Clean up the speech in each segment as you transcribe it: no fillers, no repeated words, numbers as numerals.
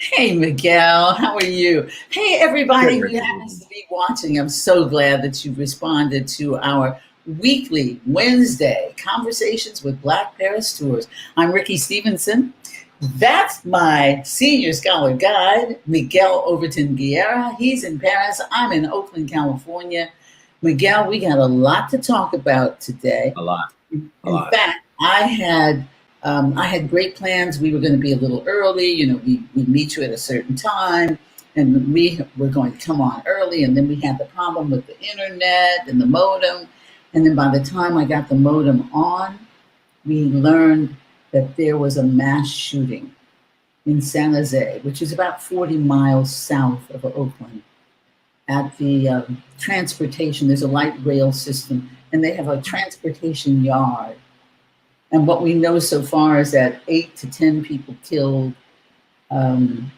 Hey, Miguel, how are you? Hey, everybody Good, who Ricki. happens to be watching. I'm so glad that you responded to our weekly Wednesday conversations with Black Paris Tours. I'm Ricki Stevenson. That's my senior scholar guide, Miguel Overton Guerra. He's in Paris. I'm in Oakland, California. Miguel, we got a lot to talk about today. A lot, a In lot. fact, I had great plans. We were going to be a little early. We meet you at a certain time, and we were going to come on early. And then we had the problem with the internet and the modem. And then by the time I got the modem on, we learned that there was a mass shooting in San Jose, which is about 40 miles south of Oakland, at the transportation. There's a light rail system, and they have a transportation yard. And what we know so far is that 8 to 10 people killed. Um,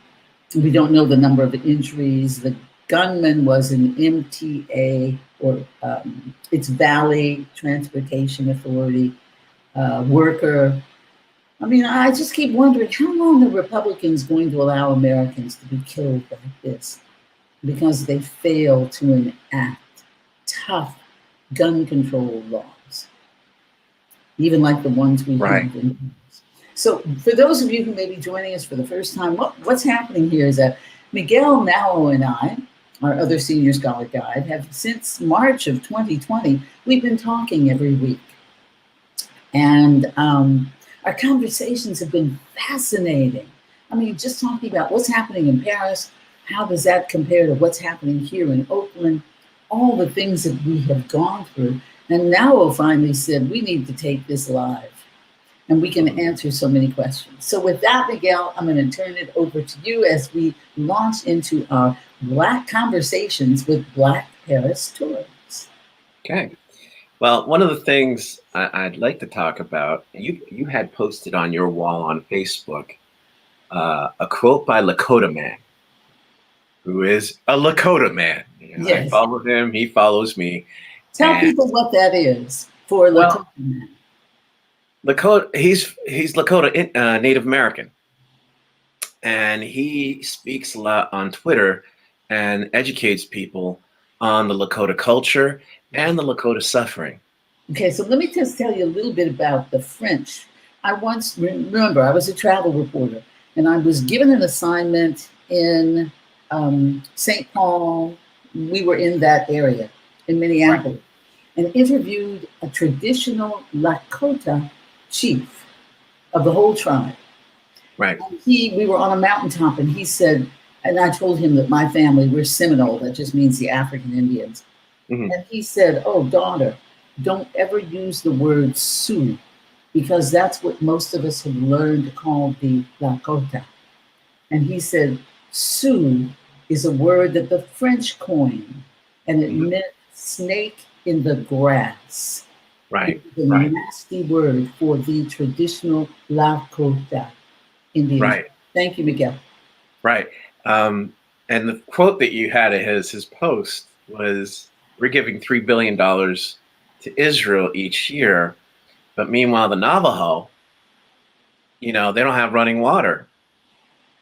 we don't know the number of injuries. The gunman was an MTA, or it's Valley Transportation Authority worker. I mean, I just keep wondering how long are Republicans going to allow Americans to be killed like this because they fail to enact tough gun control laws, even like the ones we Right. have in. So, for those of you who may be joining us for the first time, what's happening here is that Miguel Mallow and I, our other senior scholar guide, have since March of 2020, we've been talking every week. And our conversations have been fascinating. I mean, just talking about what's happening in Paris, how does that compare to what's happening here in Oakland, all the things that we have gone through. And now finally said, we need to take this live and we can answer so many questions. So with that, Miguel, I'm going to turn it over to you as we launch into our Black Conversations with Black Paris Tours. Okay. Well, one of the things I'd like to talk about, you had posted on your wall on Facebook a quote by Lakota Man, who is a Lakota man. I Yes. follow him, he follows me. Tell And people what that is for well, Lakota men. Lakota, he's Lakota Native American, and he speaks a lot on Twitter and educates people on the Lakota culture and the Lakota suffering. Okay, so let me just tell you a little bit about the French. I once remember I was a travel reporter, and I was given an assignment in St. Paul. We were in that area in Right. Minneapolis, and interviewed a traditional Lakota chief of the whole tribe. Right. And we were on a mountaintop, and he said, and I told him that my family, we're Seminole, that just means the African Indians. Hmm. And he said, "Oh, daughter, don't ever use the word Sioux, because that's what most of us have learned to call the Lakota." And he said, Sioux is a word that the French coined, and it Hmm. meant snake in the grass. It Right. was a Right. nasty word for the traditional Lakota Indians. Right. Thank you, Miguel. Right. And the quote that you had at his post was, "We're giving $3 billion to Israel each year, but meanwhile the Navajo, they don't have running water,"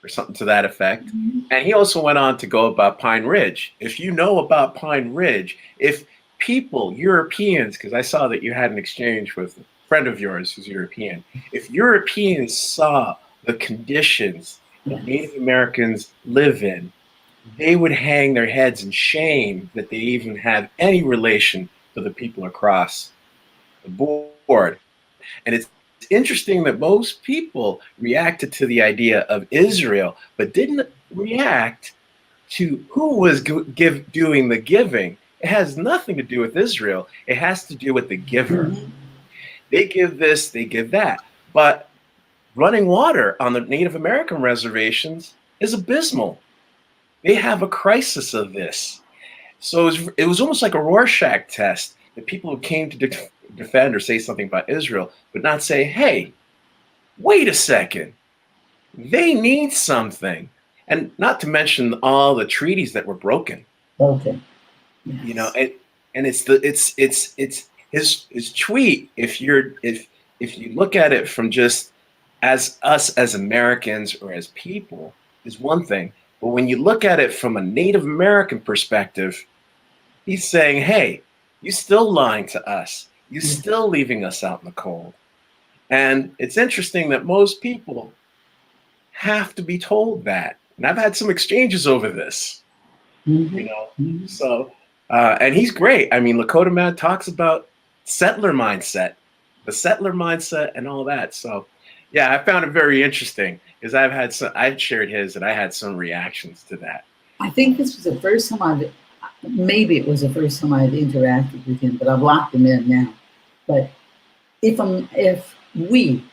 or something to that effect. And he also went on to go about Pine Ridge. If you know about Pine Ridge, if people, Europeans, because I saw that you had an exchange with a friend of yours who's European, if Europeans saw the conditions that Yes. Native Americans live in, they would hang their heads in shame that they even have any relation to the people across the board. And it's interesting that most people reacted to the idea of Israel, but didn't react to who was doing the giving. It has nothing to do with Israel. It has to do with the giver. Mhm. They give this, they give that. But running water on the Native American reservations is abysmal. They have a crisis of this. So it was almost like a Rorschach test that people who came to defend or say something about Israel would not say, hey, wait a second, they need something. And not to mention all the treaties that were broken. Okay. You know, Yes. and it's his tweet, if you look at it from just as us as Americans or as people, is one thing. But when you look at it from a Native American perspective, he's saying, hey, you still lying to us. You still leaving us out in the cold. And it's interesting that most people have to be told that. And I've had some exchanges over this, you know. So, and he's great. I mean, Lakota Man talks about settler mindset, the settler mindset and all that. So, yeah, I found it very interesting because I've shared his and I had some reactions to that. I think this was the first time maybe it was the first time I'd interacted with him, but I've locked him in now. But if we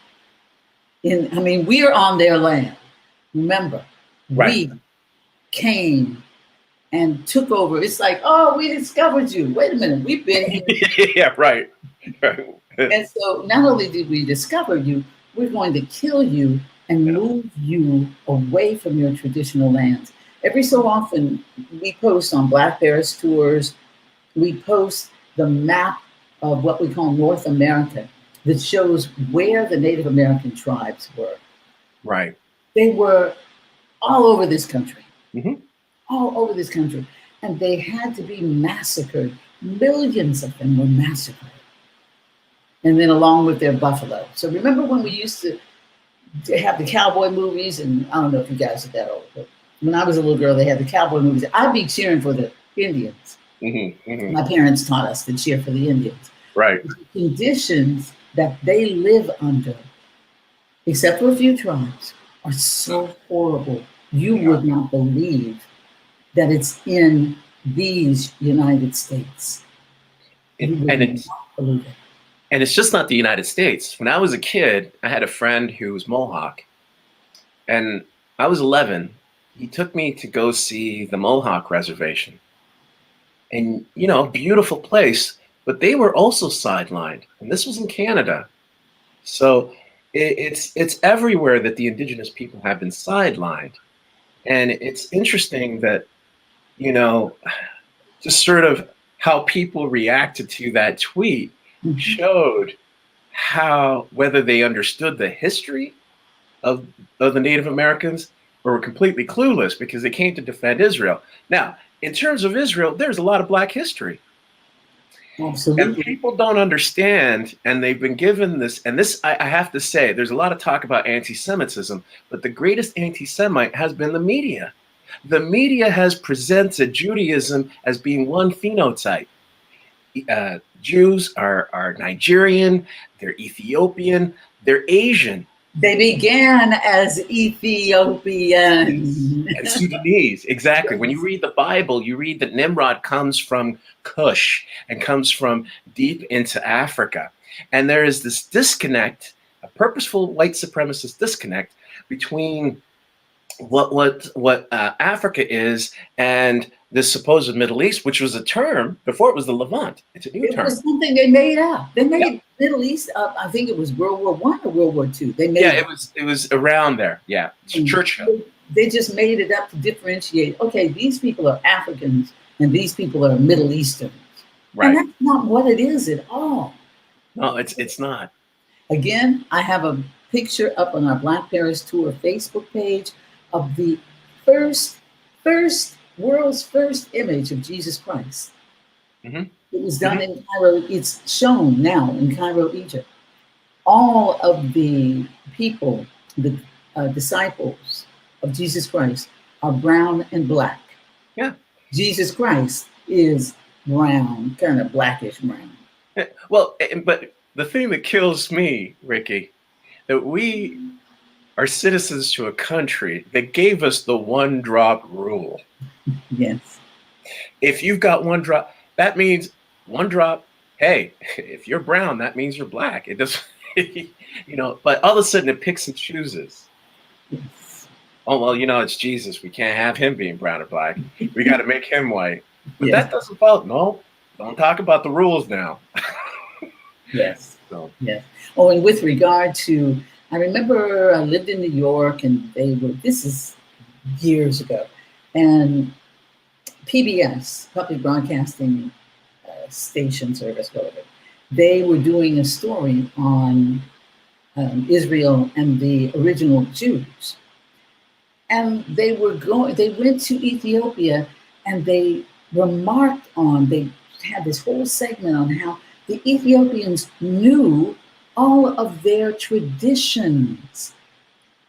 are on their land. Remember, right. We came and took over. It's like, oh, we discovered you. Wait a minute, we've been here. Yeah, right. And so not only did we discover you, we're going to kill you and move you away from your traditional lands. Every so often, we post on Black Bears Tours, we post the map of what we call North America that shows where the Native American tribes were. Right. They were all over this country, mm-hmm. all over this country. And they had to be massacred. Millions of them were massacred. And then along with their buffalo. So remember when we used to have the cowboy movies, and I don't know if you guys are that old, but when I was a little girl, they had the cowboy movies. I'd be cheering for the Indians. Mm-hmm. Mm-hmm. My parents taught us to cheer for the Indians. Right. The conditions that they live under, except for a few tribes, are so horrible. You would not believe that it's in these United States. And it's just not the United States. When I was a kid, I had a friend who was Mohawk, and I was 11. He took me to go see the Mohawk Reservation. And, you know, beautiful place, but they were also sidelined. And this was in Canada. So it's everywhere that the indigenous people have been sidelined. And it's interesting that, you know, just sort of how people reacted to that tweet showed how, whether they understood the history of the Native Americans or were completely clueless because they came to defend Israel. Now, in terms of Israel, there's a lot of Black history. Absolutely. And people don't understand, and they've been given this, and this, I have to say, there's a lot of talk about anti-Semitism, but the greatest anti-Semite has been the media. The media has presented Judaism as being one phenotype. Jews are Nigerian, they're Ethiopian, they're Asian. They began as Ethiopians. And Sudanese, exactly. When you read the Bible, you read that Nimrod comes from Cush and comes from deep into Africa. And there is this disconnect, a purposeful white supremacist disconnect between what Africa is and the supposed Middle East, which was a term before it was the Levant. It's a new term. It was something they made up. They made Middle East up. I think it was World War I or World War II. They made it was around there. Yeah, Churchill. They just made it up to differentiate. Okay, these people are Africans and these people are Middle Easterns. Right. And that's not what it is at all. No, it's not. Again, I have a picture up on our Black Paris Tour Facebook page of the world's first image of Jesus Christ. Mm-hmm. It was done in Cairo. It's shown now in Cairo, Egypt. All of the people, the disciples of Jesus Christ, are brown and black. Yeah. Jesus Christ is brown, kind of blackish brown. Well, but the thing that kills me, Ricki, that we are citizens to a country that gave us the one drop rule. Yes. If you've got one drop, that means one drop. Hey, if you're brown, that means you're black. It doesn't, you know, but all of a sudden it picks and chooses. Yes. Oh, well, you know, it's Jesus. We can't have him being brown or black. We got to make him white. But that doesn't follow. No, don't talk about the rules now. Yes. So. Yes. Oh, and with regard to, I remember I lived in New York and this is years ago, and PBS, Public Broadcasting Station Service, whatever, they were doing a story on Israel and the original Jews. And they went to Ethiopia, and they had this whole segment on how the Ethiopians knew all of their traditions,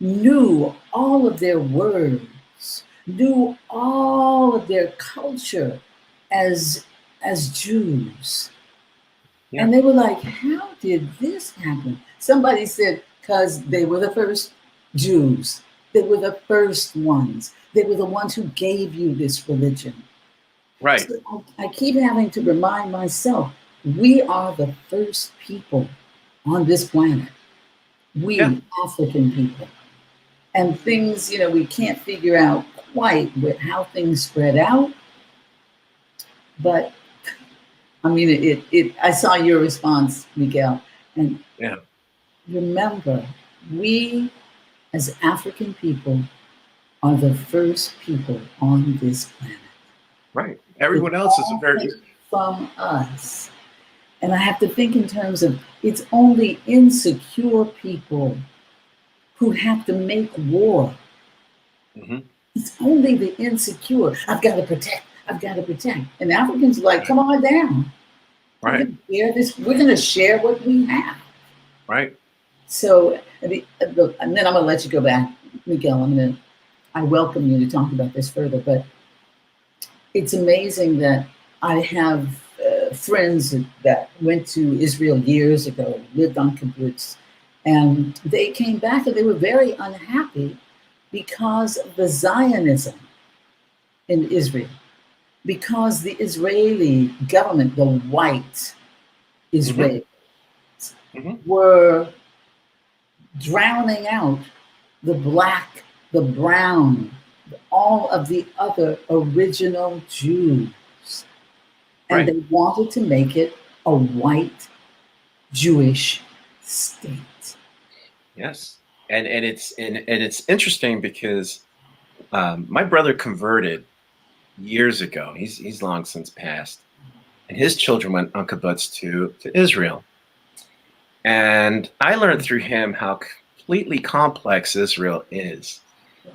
knew all of their words, knew all of their culture as Jews. Yeah. And they were like, how did this happen? Somebody said, because they were the first Jews. They were the first ones. They were the ones who gave you this religion. Right. So I keep having to remind myself, we are the first people on this planet. Yeah. We, African people. And things, we can't figure out quite how things spread out. But I mean, I saw your response, Miguel. And Yeah. remember, we as African people are the first people on this planet. Right. It Everyone else is a all very came from us. And I have to think in terms of it's only insecure people who have to make war. hmm It's only the insecure. I've got to protect. I've got to protect. And Africans are like, come on down. We're right. going to share this. We're going to share what we have. Right. So, and then I'm going to let you go back, Miguel. I welcome you to talk about this further. But it's amazing that I have friends that went to Israel years ago, lived on kibbutz, and they came back and they were very unhappy because of the Zionism in Israel, because the Israeli government, the white hmm Israelis, hmm were drowning out the black, the brown, all of the other original Jews. And Right. they wanted to make it a white Jewish state. Yes. And it's interesting because my brother converted years ago. He's long since passed, and his children went on kibbutz to Israel. And I learned through him how completely complex Israel is.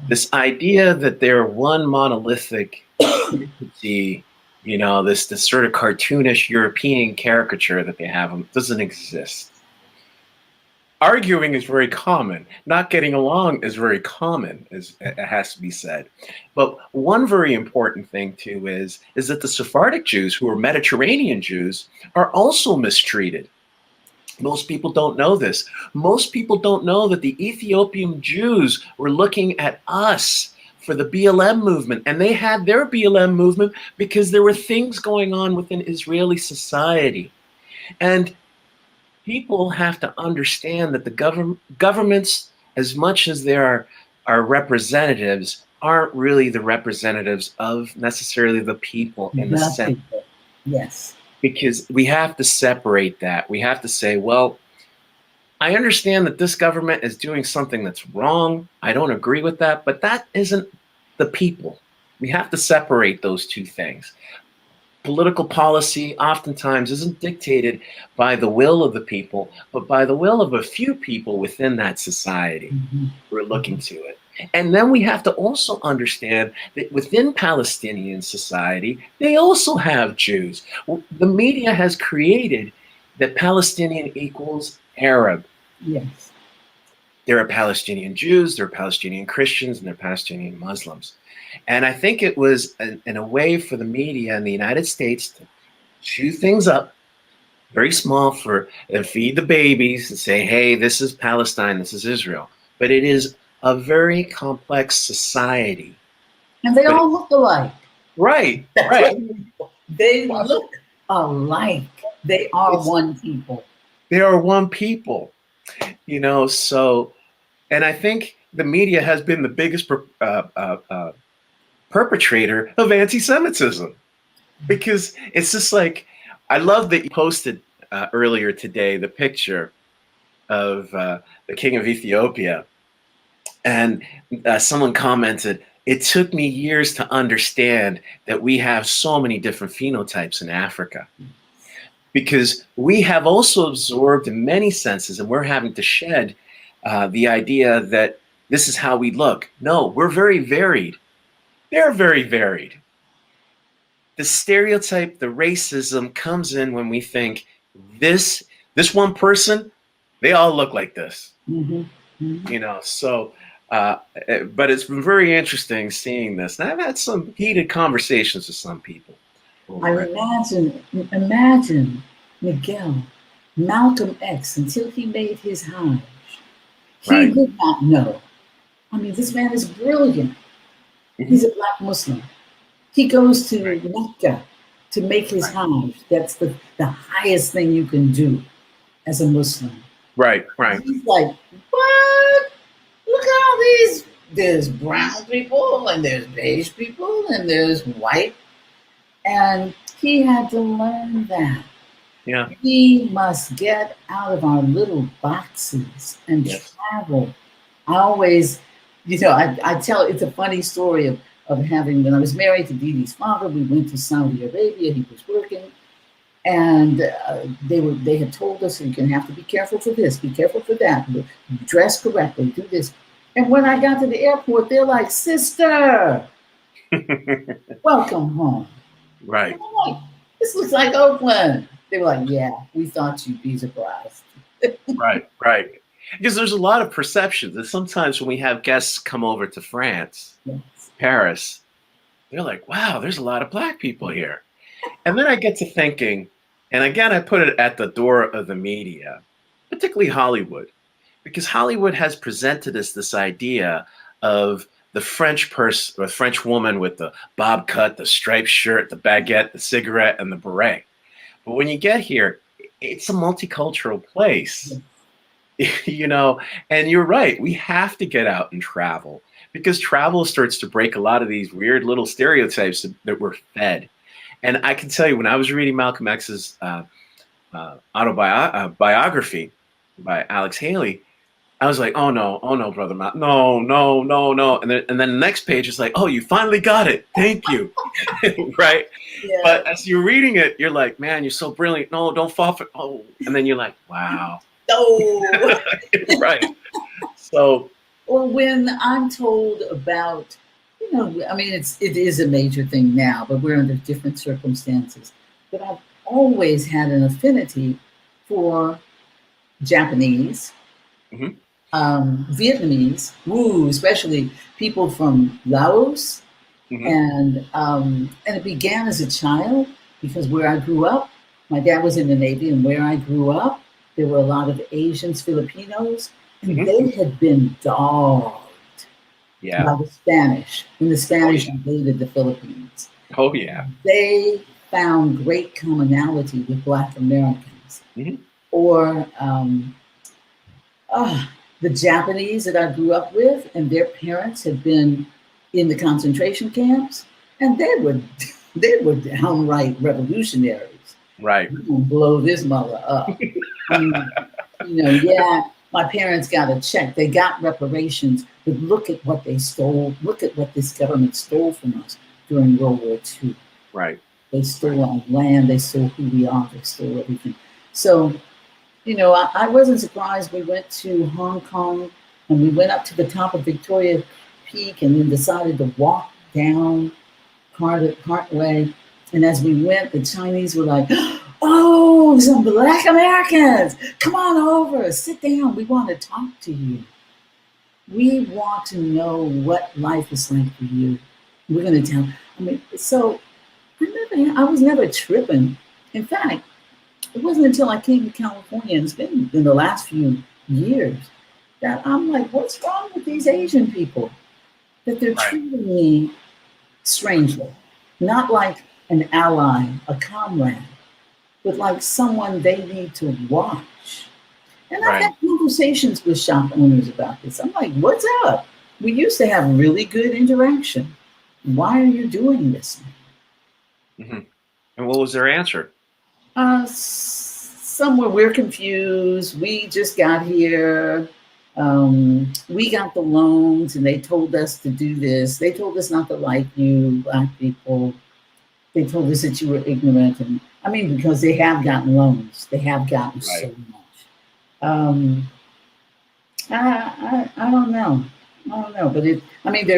This idea that they're one monolithic entity, this sort of cartoonish European caricature that they have doesn't exist. Arguing is very common. Not getting along is very common, as it has to be said. But one very important thing too is that the Sephardic Jews, who are Mediterranean Jews, are also mistreated. Most people don't know this. Most people don't know that the Ethiopian Jews were looking at us for the BLM movement, and they had their BLM movement because there were things going on within Israeli society. And people have to understand that the governments, as much as there are representatives, aren't really the representatives of necessarily the people in the The sense, people. Yes. because we have to separate that. We have to say, well, I understand that this government is doing something that's wrong. I don't agree with that, but that isn't the people. We have to separate those two things. Political policy oftentimes isn't dictated by the will of the people, but by the will of a few people within that society Mm-hmm. who are looking to it. And then we have to also understand that within Palestinian society, they also have Jews. The media has created that Palestinian equals Arab. Yes. There are Palestinian Jews, there are Palestinian Christians, and there are Palestinian Muslims. And I think it was in a way for the media in the United States to chew things up very small and feed the babies and say, hey, this is Palestine, this is Israel. But it is a very complex society. And they But all look alike. right, That's right. what they look alike. They are It's, one people. they are one people, so, and I think the media has been the biggest perpetrator of anti-Semitism, because it's just like, I love that you posted earlier today the picture of the king of Ethiopia, and someone commented, it took me years to understand that we have so many different phenotypes in Africa, because we have also absorbed in many senses, and we're having to shed the idea that this is how we look. No, we're very varied. They're very varied. The stereotype, the racism comes in when we think this one person, they all look like this. Mm-hmm. Mm-hmm. So but it's been very interesting seeing this, and I've had some heated conversations with some people over it. Imagine Miguel, Malcolm X, until he made his Hajj. He Right. did not know. I mean, this man is brilliant. He's a black Muslim. He goes to Right. Mecca to make his Hajj. That's the highest thing you can do as a Muslim. Right. He's like, what? Look at all these. There's brown people, and there's beige people, and there's white. And he had to learn that. Yeah. We must get out of our little boxes and travel. I always, I tell, it's a funny story of having, when I was married to Dee Dee's father, we went to Saudi Arabia, he was working, and they had told us, you're going to have to be careful for this, be careful for that, dress correctly, do this. And when I got to the airport, they're like, sister, welcome home. Right. And I'm like, this looks like Oakland. They were like, yeah, we thought you'd be surprised. Right. Because there's a lot of perceptions. And sometimes when we have guests come over to France, Paris, they're like, wow, there's a lot of black people here. And then I get to thinking, and again, I put it at the door of the media, particularly Hollywood, because Hollywood has presented us this idea of the French person or French woman with the bob cut, the striped shirt, the baguette, the cigarette, and the beret. But when you get here, it's a multicultural place, and you're right. We have to get out and travel, because travel starts to break a lot of these weird little stereotypes that we're fed. And I can tell you, when I was reading Malcolm X's biography by Alex Haley, I was like, oh no, brother, no. And then the next page is like, oh, you finally got it. Thank you. Right. Yeah. But as you're reading it, you're like, man, you're so brilliant. No, don't fall for, oh. And then you're like, wow. No. Right. So. Well, when I'm told about, I mean, it is a major thing now, but we're under different circumstances. But I've always had an affinity for Japanese, Vietnamese, especially people from Laos. And it began as a child, because where I grew up, my dad was in the Navy, and where I grew up, there were a lot of Asians, Filipinos, and they had been dogged by the Spanish when the Spanish invaded the Philippines. Oh, yeah. They found great commonality with Black Americans. Or the Japanese that I grew up with, and their parents had been in the concentration camps, and they were downright revolutionaries. Right. We're gonna blow this mother up. My parents got a check. They got reparations, but look at what they stole. Look at what this government stole from us during World War II. Right. They stole our land. They stole who we are. They stole everything. So, I wasn't surprised. We went to Hong Kong, and we went up to the top of Victoria Peak, and then decided to walk down part way. And as we went, the Chinese were like, oh, some Black Americans, come on over, sit down. We want to talk to you. We want to know what life is like for you. We're going to tell. So I was never tripping. In fact, it wasn't until I came to California, and it's been in the last few years, that I'm like, what's wrong with these Asian people? That they're treating me strangely, not like an ally, a comrade, but like someone they need to watch. And I've had conversations with shop owners about this. I'm like, what's up? We used to have really good interaction. Why are you doing this? And what was their answer? Somewhere we're confused. We just got here. We got the loans, and they told us to do this. They told us not to like you, Black people. They told us that you were ignorant. And because they have gotten loans. They have gotten so much. I don't know. I don't know, but there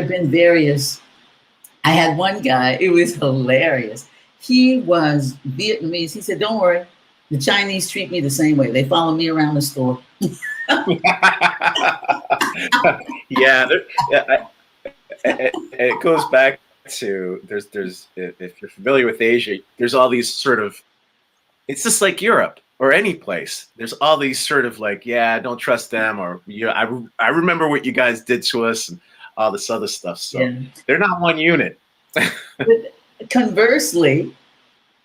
have been various. I had one guy, it was hilarious. He was Vietnamese. He said, "Don't worry, the Chinese treat me the same way. They follow me around the store." Yeah, it goes back to there's if you're familiar with Asia, there's all these sort of, it's just like Europe or any place. There's all these sort of like, yeah, don't trust them, or I remember what you guys did to us and all this other stuff. So Yeah. they're not one unit. But conversely,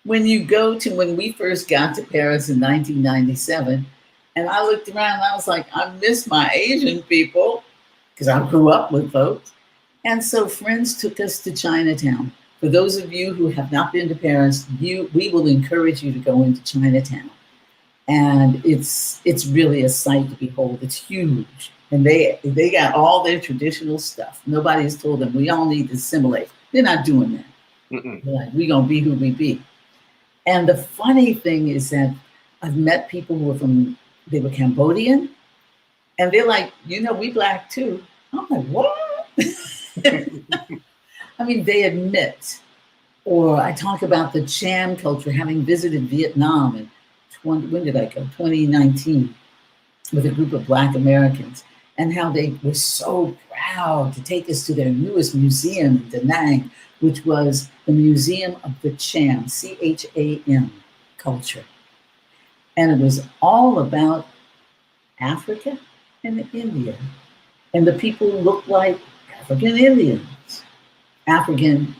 when we first got to Paris in 1997, and I looked around and I was like, I miss my Asian people because I grew up with folks. And so friends took us to Chinatown. For those of you who have not been to Paris, we will encourage you to go into Chinatown. And it's really a sight to behold. It's huge. And they got all their traditional stuff. Nobody has told them we all need to assimilate. They're not doing that. They're like, we're gonna be who we be. And the funny thing is that I've met people who they were Cambodian, and they're like, we black too. I'm like, what? They admit, or I talk about the Cham culture, having visited Vietnam in when did I go? 2019, with a group of Black Americans, and how they were so proud to take us to their newest museum in Da Nang, which was the Museum of the Cham, CHAM culture. And it was all about Africa and India. And the people looked like African Indians, African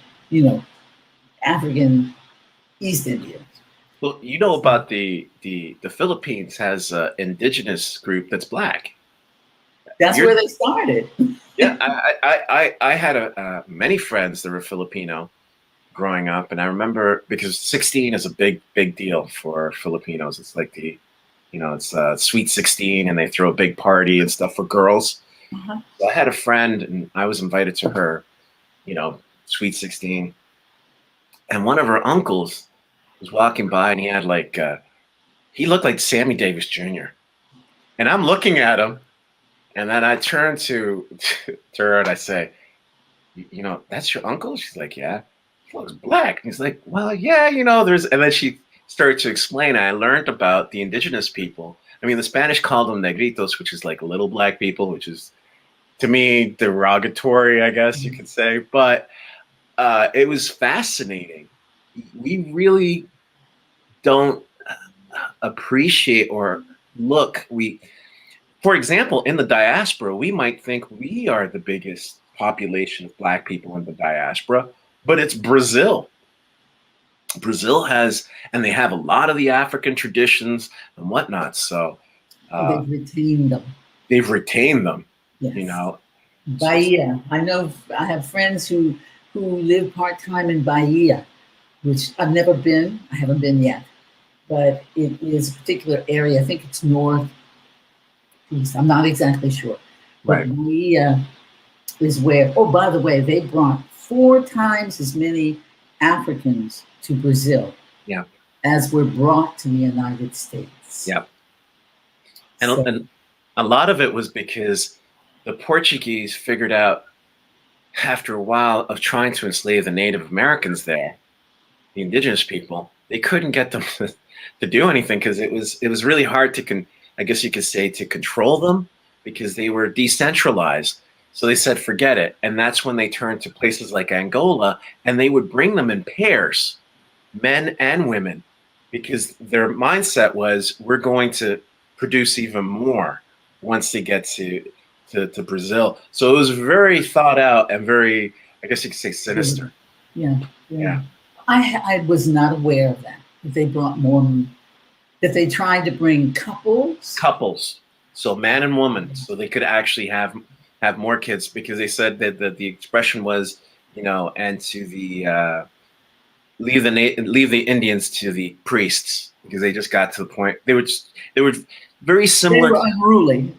East Indians. Well, you know about the Philippines has an indigenous group that's black. That's where they started. Yeah, I had many friends that were Filipino growing up, and I remember because 16 is a big deal for Filipinos. It's like it's Sweet 16, and they throw a big party and stuff for girls. Uh-huh. So I had a friend, and I was invited to her, Sweet 16, and one of her uncles was walking by, and he had he looked like Sammy Davis Jr. And I'm looking at him, and then I turn to her and I say, that's your uncle? She's like, yeah. He looks black. And he's like, well, yeah, there's, and then she started to explain. I learned about the indigenous people. The Spanish called them negritos, which is like little black people, which is, to me, derogatory, I guess you could say. But it was fascinating. We really don't appreciate or look. For example, in the diaspora, we might think we are the biggest population of black people in the diaspora, but it's Brazil. Brazil and they have a lot of the African traditions and whatnot. So they've retained them. Yes. Bahia. I know I have friends who live part-time in Bahia, which I've never been. I haven't been yet, but it is a particular area. I think it's northeast. I'm not exactly sure. But right. Bahia is where, oh, by the way, they brought 4 times as many Africans to Brazil as were brought to the United States. Yeah. And a lot of it was because the Portuguese figured out after a while of trying to enslave the Native Americans there, the indigenous people, they couldn't get them to do anything because it was really hard to, I guess you could say, to control them because they were decentralized. So they said, forget it. And that's when they turned to places like Angola, and they would bring them in pairs, men and women, because their mindset was, we're going to produce even more once they get to Brazil. So it was very thought out and very, I guess you could say, sinister. Yeah. I was not aware of that they brought more, that they tried to bring couples, so man and woman, so they could actually have more kids, because they said that the expression was, and to the leave the Indians to the priests, because they just got to the point they were very similar. They were unruly.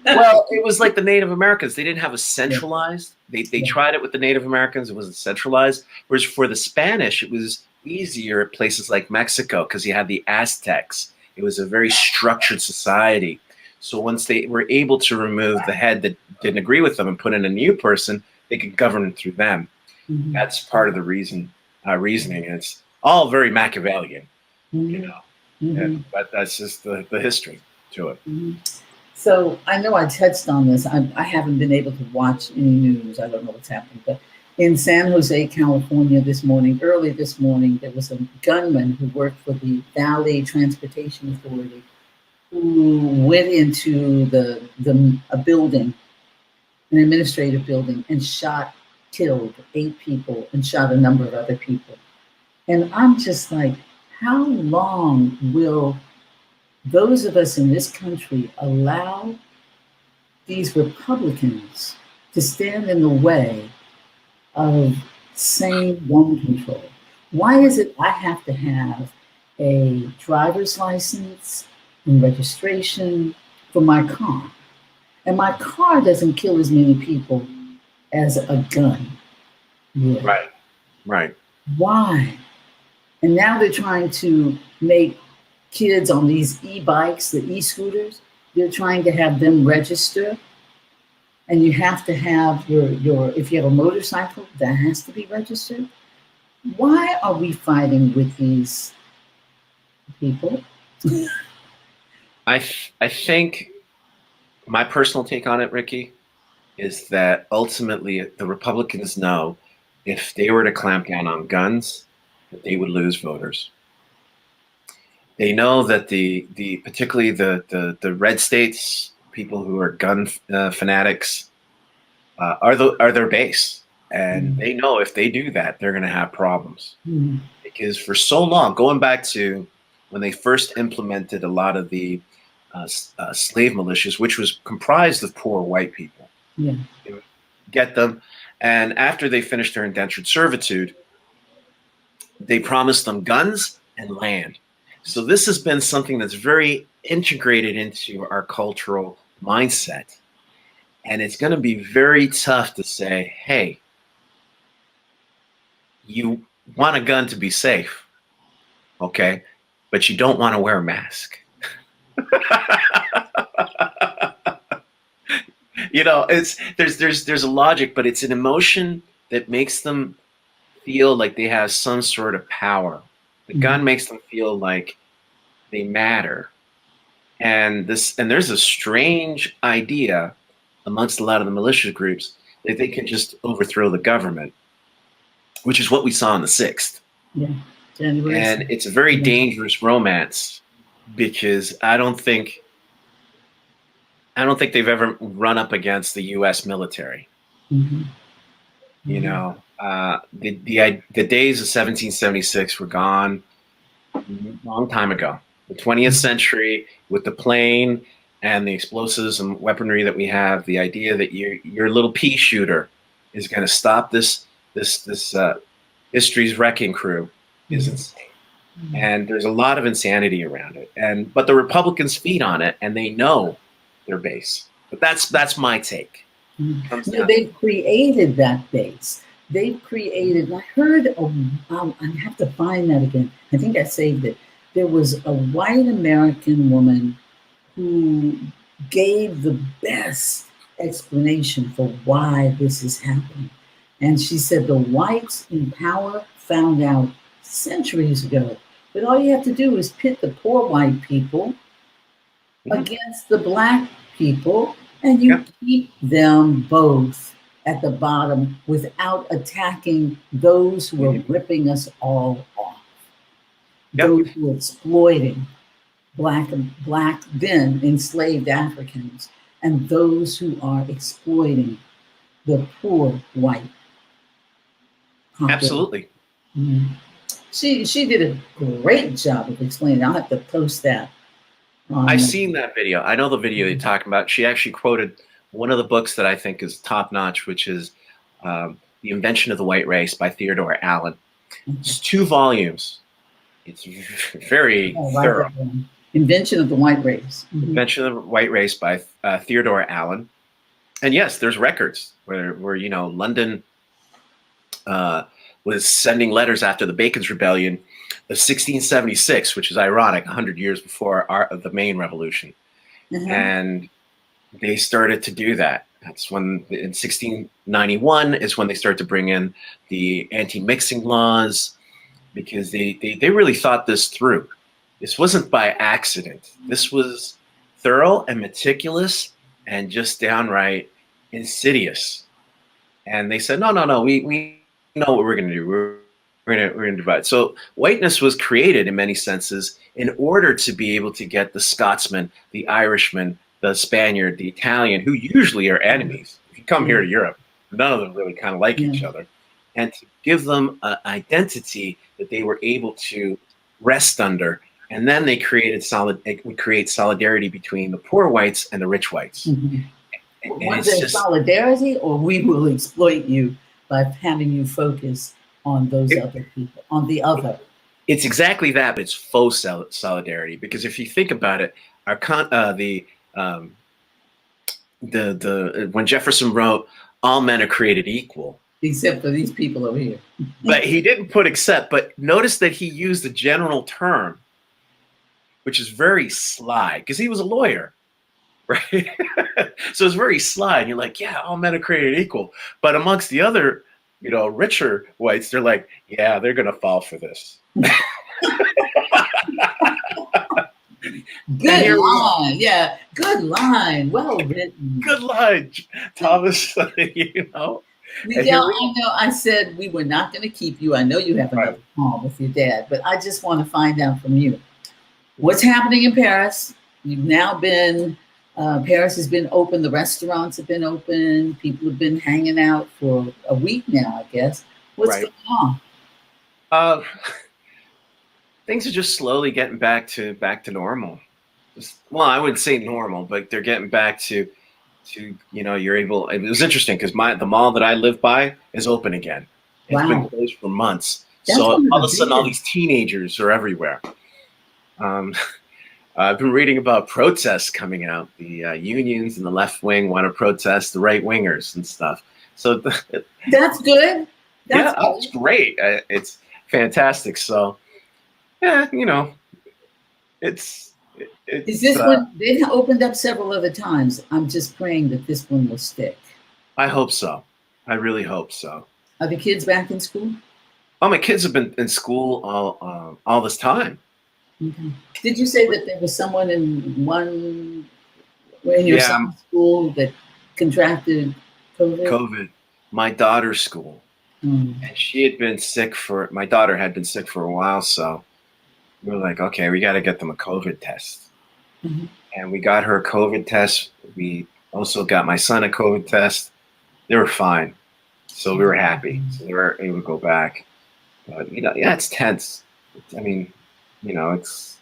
Well, it was like the Native Americans. They didn't have a centralized. They tried it with the Native Americans. It wasn't centralized. Whereas for the Spanish, it was easier at places like Mexico because you had the Aztecs. It was a very structured society. So once they were able to remove the head that didn't agree with them and put in a new person, they could govern through them. That's part of the reasoning. It's all very Machiavellian, you know, but that's just the history to it. So I know I touched on this. I haven't been able to watch any news. I don't know what's happening, but in San Jose, California, early this morning, there was a gunman who worked for the Valley Transportation Authority who went into a building, an administrative building, and killed 8 people and shot a number of other people. And I'm just like, how long will those of us in this country allow these Republicans to stand in the way of sane gun control? Why is it I have to have a driver's license and registration for my car? And my car doesn't kill as many people as a gun. Yeah. Right. Why? And now they're trying to make kids on these e-bikes, the e-scooters, they're trying to have them register. And you have to have your if you have a motorcycle, that has to be registered. Why are we fighting with these people? I think my personal take on it, Ricki, is that ultimately the Republicans know if they were to clamp down on guns, that they would lose voters. They know that particularly the red states, people who are gun fanatics, are their base, and they know if they do that, they're going to have problems. Because for so long, going back to when they first implemented a lot of the slave militias, which was comprised of poor white people, they would get them, and after they finished their indentured servitude, they promised them guns and land. So this has been something that's very integrated into our cultural mindset. And it's going to be very tough to say, hey, you want a gun to be safe, okay, but you don't want to wear a mask. You know, there's a logic, but it's an emotion that makes them feel like they have some sort of power. The gun makes them feel like they matter. And there's a strange idea amongst a lot of the militia groups that they can just overthrow the government, which is what we saw on the 6th. Yeah. And it's a very dangerous romance, because I don't think they've ever run up against the U.S. military. You know, the days of 1776 were gone a long time ago. The 20th century, with the plane and the explosives and weaponry that we have, the idea that your little pea shooter is going to stop this history's wrecking crew is insane. And there's a lot of insanity around it. But the Republicans feed on it, and they know their base. But that's my take. They've created that base. They've created, I heard, I have to find that again. I think I saved it. There was a white American woman who gave the best explanation for why this is happening. And she said the whites in power found out centuries ago that all you have to do is pit the poor white people against the black people, and you keep them both at the bottom without attacking those who are ripping us all off. Those who are exploiting black then enslaved Africans, and those who are exploiting the poor white population. Absolutely. She did a great job of explaining. I'll have to post that. I've seen that video. I know the video you're talking about. She actually quoted one of the books that I think is top notch, which is The Invention of the White Race by Theodore Allen. It's 2 volumes. It's very thorough. Invention of the White Race. Invention of the White Race by Theodore Allen. And yes, there's records where you know, London was sending letters after the Bacon's Rebellion of 1676, which is ironic, 100 years before the main revolution. and they started to do that. That's when, in 1691, is when they started to bring in the anti-mixing laws, because they really thought this through. This wasn't by accident. This was thorough and meticulous and just downright insidious. And they said, no, we know what we're going to do. We're going to divide. So whiteness was created in many senses in order to be able to get the Scotsman, the Irishman, the Spaniard, the Italian, who usually are enemies. If you come here to Europe, none of them really kind of like each other. And to give them an identity that they were able to rest under. And then they created it would create solidarity between the poor whites and the rich whites. And was there solidarity, or we will exploit you by having you focus on those other people, on the other? It's exactly that, but it's faux solidarity. Because if you think about it, when Jefferson wrote, "All men are created equal," except for these people over here. But he didn't put except. But notice that he used the general term, which is very sly, because he was a lawyer, right? So it's very sly. And you're like, yeah, all men are created equal. But amongst the other, richer whites, they're like, yeah, they're going to fall for this. Good line. Yeah, good line. Well written. Good line, Thomas. Miguel, I know I said we were not going to keep you. I know you have another call with your dad, but I just want to find out from you. What's happening in Paris? You've now been, Paris has been open. The restaurants have been open. People have been hanging out for a week now, I guess. What's going on? Things are just slowly getting back to normal. Well, I wouldn't say normal, but they're getting back to you're able. It was interesting because the mall that I live by is open again. It's been closed for months. So all of a sudden, all these teenagers are everywhere. I've been reading about protests coming out. The unions and the left wing want to protest the right wingers and stuff. So that's good. That's great. It's fantastic. So yeah, is this one? They've opened up several other times. I'm just praying that this one will stick. I hope so. I really hope so. Are the kids back in school? Oh, my kids have been in school all this time. Mm-hmm. Did you say that there was someone in your son's school that contracted COVID? COVID. My daughter's school. And she had been sick my daughter had been sick for a while, so we were like, okay, we got to get them a COVID test. Mm-hmm. And we got her a COVID test. We also got my son a COVID test. They were fine. So we were happy. So they were able to go back. But, it's tense. I mean, it's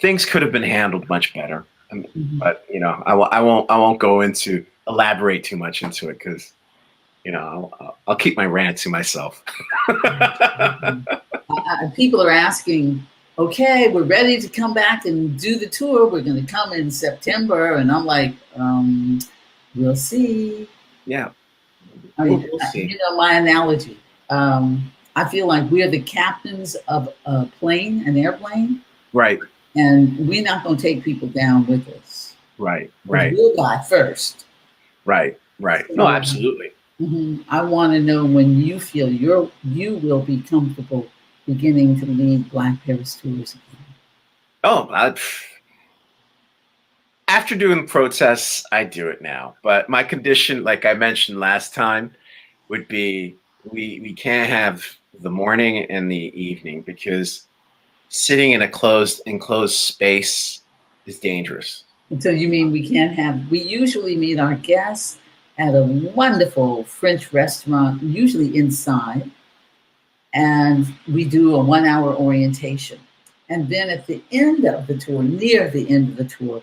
things could have been handled much better. But, I won't go into elaborate too much into it because, I'll keep my rant to myself. People are asking, okay, we're ready to come back and do the tour. We're going to come in September. And I'm like, we'll see. Yeah. I mean, we'll see. My analogy. I feel like we're the captains of an airplane. Right. And we're not going to take people down with us. Right. We'll die first. Right. No, absolutely. I want to know when you feel you will be comfortable beginning to lead Black Paris tours again. Oh, after doing protests, I do it now. But my condition, like I mentioned last time, would be we can't have the morning and the evening because sitting in a enclosed space is dangerous. And so you mean we usually meet our guests at a wonderful French restaurant, usually inside, and we do a 1-hour orientation. And then at the end of the tour, near the end of the tour,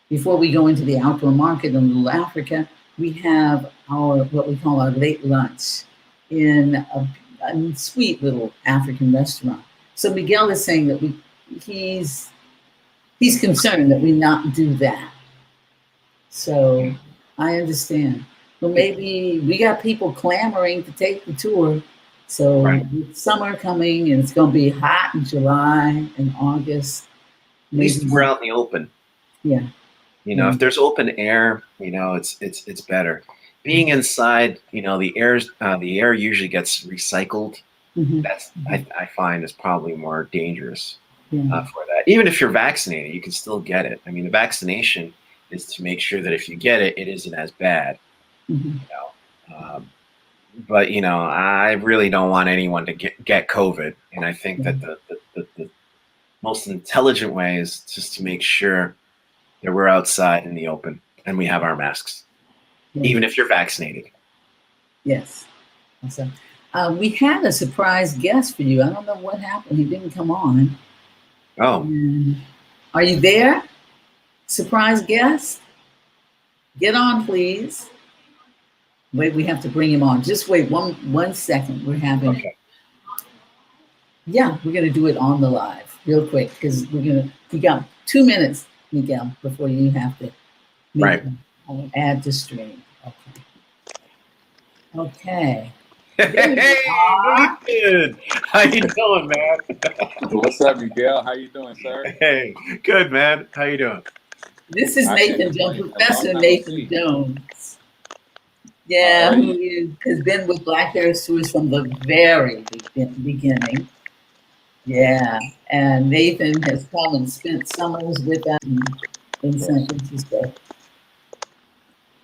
before we go into the outdoor market in Little Africa, we have what we call our late lunch in a sweet little African restaurant. So Miguel is saying that he's concerned that we not do that. So I understand. Well, maybe we got people clamoring to take the tour. So with summer coming and it's going to be hot in July and August, At least we're out in the open. Yeah. You know, if there's open air, you know, it's better. Being inside, you know, the air usually gets recycled. That's I find is probably more dangerous for that. Even if you're vaccinated, you can still get it. I mean, the vaccination is to make sure that if you get it, it isn't as bad. You know, but you know, I really don't want anyone to get COVID, and I think that the most intelligent way is just to make sure that we're outside in the open and we have our masks, even if you're vaccinated. Yes. Awesome. We had a surprise guest for you. I don't know what happened. He didn't come on. Oh. Are you there? Surprise guest? Get on, please. Wait, we have to bring him on. Just wait 1 second. We're having. Okay. Yeah, we're gonna do it on the live real quick because we got 2 minutes, Miguel, before you have to add to stream. Okay. Hey, Nathan. How you doing, man? What's up, Miguel? How you doing, sir? Hey, good, man. How you doing? This is Nathan Jones, Professor Nathan Jones. Yeah, who has been with Black Bears Tours from the very beginning. Yeah, and Nathan has come and spent summers with us in San Francisco.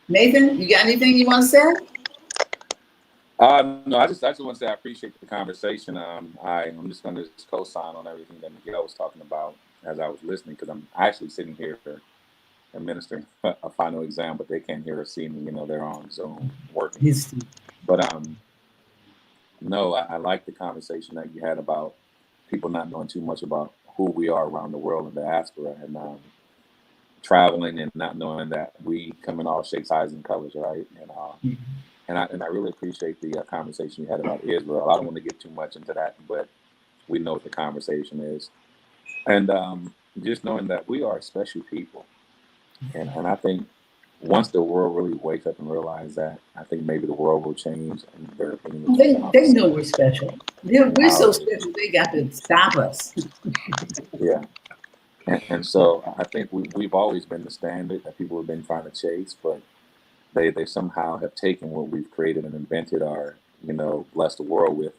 Nathan, you got anything you want to say? No, I just want to say I appreciate the conversation. I'm just going to co-sign on everything that Miguel was talking about as I was listening, because I'm actually sitting here administering a final exam, but they can't hear or see me. You know, they're on Zoom working. But no, I like the conversation that you had about people not knowing too much about who we are around the world in the diaspora, and traveling and not knowing that we come in all shapes, sizes, and colors, right? And I really appreciate the conversation you had about Israel. I don't want to get too much into that, but we know what the conversation is. And just knowing that we are special people. And I think once the world really wakes up and realizes that, I think maybe the world will change. And their opinion they know we're special. We're so special, they got to stop us. Yeah. And so I think we've always been the standard that people have been trying to chase, but they somehow have taken what we've created and invented or, you know, blessed the world with,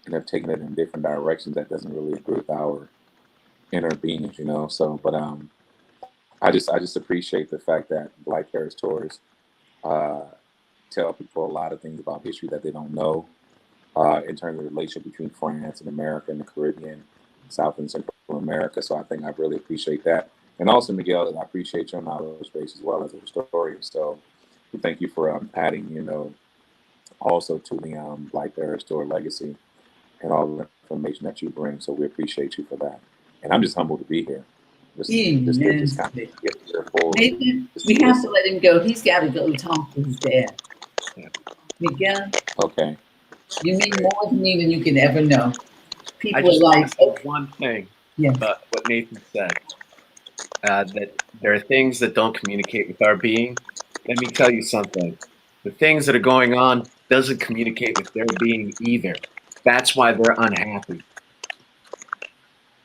and have taken it in different directions that doesn't really agree with our inner beings, you know. So, but I just appreciate the fact that Black Bears Tours tell people a lot of things about history that they don't know, in terms of the relationship between France and America and the Caribbean, South and Central America. So I think I really appreciate that. And also, Miguel, I appreciate your knowledge base as well as a historian. So thank you for adding, you know, also to the Black Bears Tour legacy and all the information that you bring. So we appreciate you for that. And I'm just humbled to be here. Nathan, we have to let him go. He's got to go talk to his dad. Miguel? Okay. You mean more to me than you can ever know. I just want to say one thing about what Nathan said. That there are things that don't communicate with our being. Let me tell you something. The things that are going on doesn't communicate with their being either. That's why they're unhappy.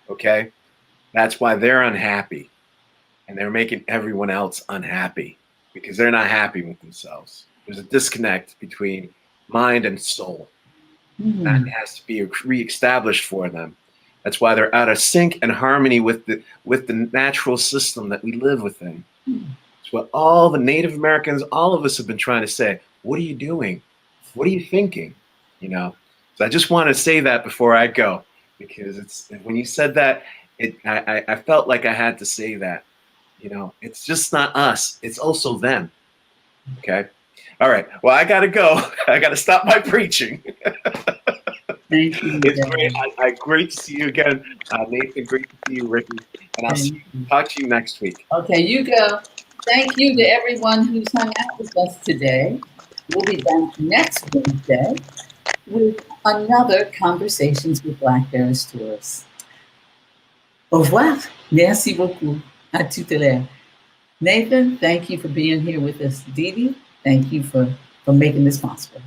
Okay? That's why they're unhappy. And they're making everyone else unhappy because they're not happy with themselves. There's a disconnect between mind and soul. That has to be reestablished for them. That's why they're out of sync and harmony with the natural system that we live within. It's what all the Native Americans, all of us have been trying to say. What are you doing? What are you thinking? You know. So I just want to say that before I go, because it's when you said that, I felt like I had to say that. You know, it's just not us. It's also them. Okay. All right. Well, I got to go. I got to stop my preaching. Thank you. It's great. Great to see you again, Nathan. Great to see you, Ricki. And I'll talk to you next week. Okay, you go. Thank you to everyone who's hung out with us today. We'll be back next Wednesday with another Conversations with Black Bears Tours. Au revoir. Merci beaucoup. À tout à l'heure. Nathan, thank you for being here with us. Dee Dee, thank you for making this possible.